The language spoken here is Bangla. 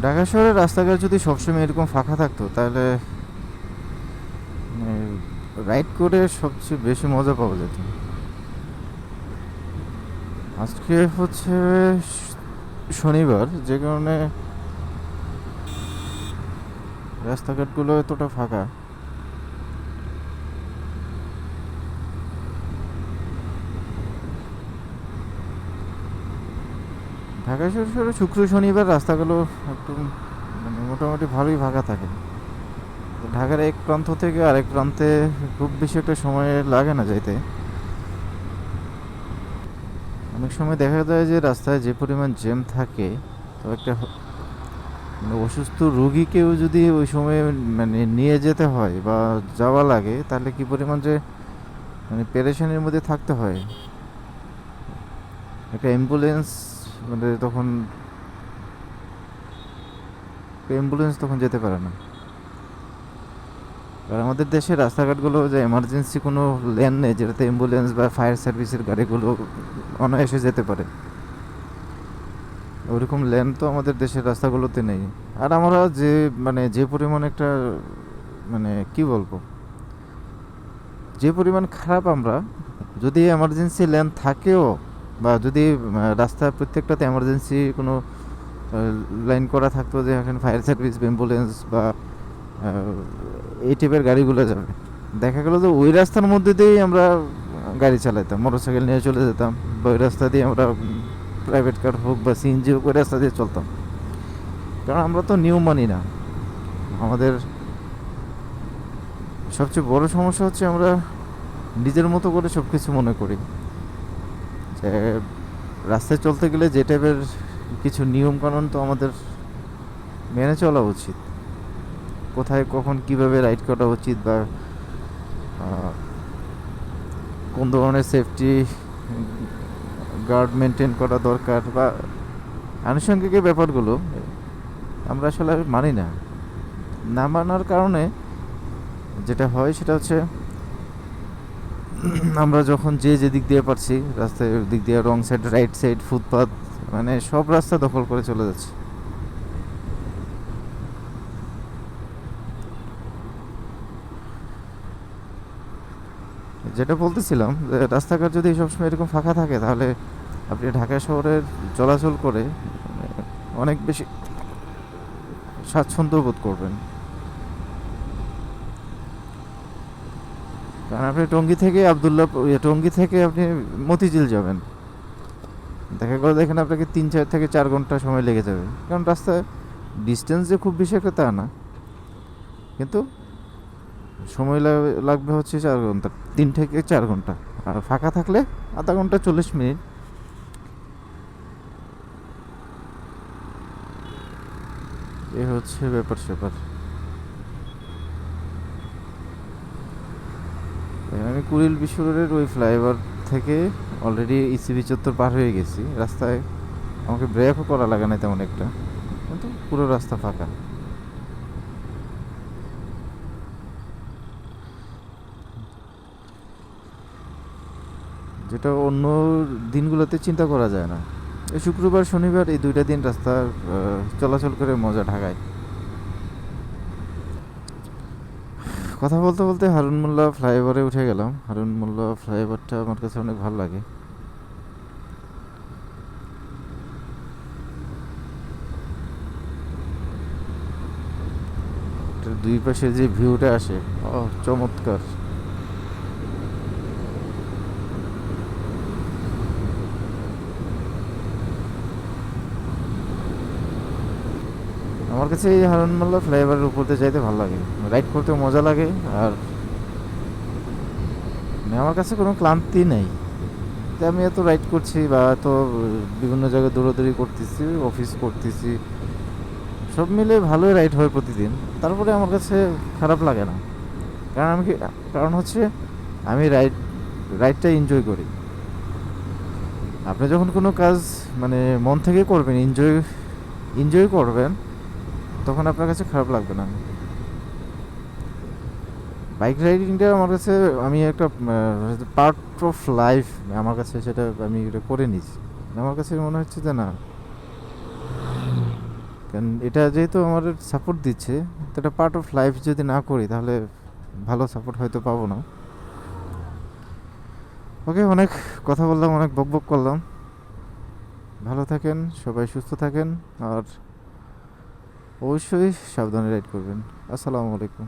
ঢাকা শহরের রাস্তাঘাট যদি সবসময় এরকম ফাঁকা থাকতো তাহলে রাইড করে সবচেয়ে বেশি মজা পাওয়া যেত। আজকে হচ্ছে শনিবার, যে কারণে রাস্তাঘাটগুলো এতটা ফাঁকা। ঢাকা শহরে শুক্র শনিবার রাস্তাগুলো একটু মানে মোটামুটি ভালোই ফাঁকা থাকে। ঢাকার এক প্রান্ত থেকে আরেক প্রান্তে খুব বেশি একটা সময় লাগে না যাইতে। অনেক সময় দেখা যায় যে রাস্তায় যে পরিমাণ জ্যাম থাকে, তো একটা মানে অসুস্থ রুগীকেও যদি ওই সময় মানে নিয়ে যেতে হয় বা যাওয়া লাগে, তাহলে কি পরিমাণ যে মানে পেরেশানির মধ্যে থাকতে হয়। একটা অ্যাম্বুলেন্স মানে তখন যেতে পারে না। আর আমাদের দেশের রাস্তাঘাটগুলো যে এমার্জেন্সি কোনো লেন নেই যেটাতে অ্যাম্বুলেন্স বা ফায়ার সার্ভিসের গাড়িগুলো অনায়াসে যেতে পারে, ওরকম লেন তো আমাদের দেশের রাস্তাগুলোতে নেই। আর আমরা যে পরিমাণ একটা মানে কি বলবো, যে পরিমাণ খারাপ আমরা, যদি এমার্জেন্সি লেন থাকেও বা যদি রাস্তায় প্রত্যেকটাতে এমার্জেন্সি কোনো লাইন করা থাকতো যে এখানে ফায়ার সার্ভিস অ্যাম্বুলেন্স বা এই টাইপের গাড়িগুলো যাবে, দেখা গেল যে ওই রাস্তার মধ্যে দিয়েই আমরা গাড়ি চালাতাম, মোটরসাইকেল নিয়ে চলে যেতাম, বা ওই রাস্তা দিয়ে আমরা প্রাইভেট কার হোক বা সিএনজি হোক ওই রাস্তা দিয়ে চলতাম। কারণ আমরা তো নিয়ম মানি না। আমাদের সবচেয়ে বড় সমস্যা হচ্ছে আমরা নিজের মতো করে সব কিছু মনে করি, যে রাস্তায় চলতে গেলে যে টাইপের কিছু নিয়ম কানুন তো আমাদের মেনে চলা উচিত। কোথায় কখন কিভাবে রাইড করা উচিত, বা কোন ধরনের সেফটি গার্ড মেনটেন করা দরকার, বা আনুষঙ্গিক এই ব্যাপারগুলো আমরা আসলে মানি না। না মানার কারণে যেটা হয় সেটা হচ্ছে আমরা যখন যে যেদিক দিয়ে পারছি রাস্তায় দিক দিয়ে wrong side right side footpath মানে সব রাস্তা দখল করে চলে যাচ্ছে। যেটা বলতেছিলাম যে রাস্তাঘাট যদি সবসময় এরকম ফাঁকা থাকে তাহলে আপনি ঢাকা শহরের চলাচল করে অনেক বেশি স্বাচ্ছন্দ্য বোধ করবেন। কারণ আপনি টঙ্গী থেকে আপনি মতিঝিল যাবেন, দেখা গেলো দেখেন আপনাকে 3 থেকে 4 ঘন্টা সময় লেগে যাবে, কারণ রাস্তায় ডিস্টেন্স যে খুব বেশি একটা তা না, কিন্তু সময় লাগবে হচ্ছে 4 ঘন্টা, 3 থেকে 4 ঘন্টা। আর ফাঁকা থাকলে আধা ঘন্টা 40 মিনিট। এ হচ্ছে ব্যাপার স্যাপার। আমি কুড়িল বিশ্ব রোডের ওই ফ্লাইওভার থেকে অলরেডি ইসিবি চত্বর পার হয়ে গেছি। রাস্তায় আমাকে ব্রেকও করা লাগে না তেমন একটা, কিন্তু পুরো রাস্তা ফাঁকা। যেটা অন্য দিনগুলোতে চিন্তা করা যায় না। এই শুক্রবার শনিবার এই 2টা দিন রাস্তা চলাচল করে মজা ঢাকায়। কথা বলতে বলতে হারুন মোল্লা ফ্লাইওভারে উঠে গেলাম। হারুন মোল্লা ফ্লাইওভারটা আমার কাছে অনেক ভালো লাগে। দুই পাশে যে ভিউটা আসে, ও চমৎকার। আমার কাছে এই হারুন মোল্লা ফ্লাইওভারের উপর দিয়ে যাইতে ভালো লাগে, রাইড করতে মজা লাগে। আর মানে আমার কাছে কোনো ক্লান্তি নেই যে আমি এত রাইড করছি বা এত বিভিন্ন জায়গায় দৌড়াদৌড়ি করতেছি, অফিস করতেছি, সব মিলে ভালোই রাইড হয় প্রতিদিন। তারপরে আমার কাছে খারাপ লাগে না। কারণ কারণ হচ্ছে আমি রাইডটা এনজয় করি। আপনি যখন কোনো কাজ মানে মন থেকে করবেন, এনজয় করবেন, তখন আপনার কাছে খারাপ লাগবে না। বাইক রাইডিংটা আমার কাছে আমি একটা পার্ট অফ লাইফ, আমার কাছে সেটা আমি এটা করে নিয়েছি। আমার কাছে মনে হচ্ছে যে না, কারণ এটা যেহেতু আমার সাপোর্ট দিচ্ছে, তো এটা পার্ট অফ লাইফ, যদি না করি তাহলে ভালো সাপোর্ট হয়তো পাবো না। ওকে, অনেক কথা বললাম, অনেক বকবক করলাম। ভালো থাকেন সবাই, সুস্থ থাকেন, আর অবশ্যই সাবধানে রাইড করবেন। আসসালামু আলাইকুম।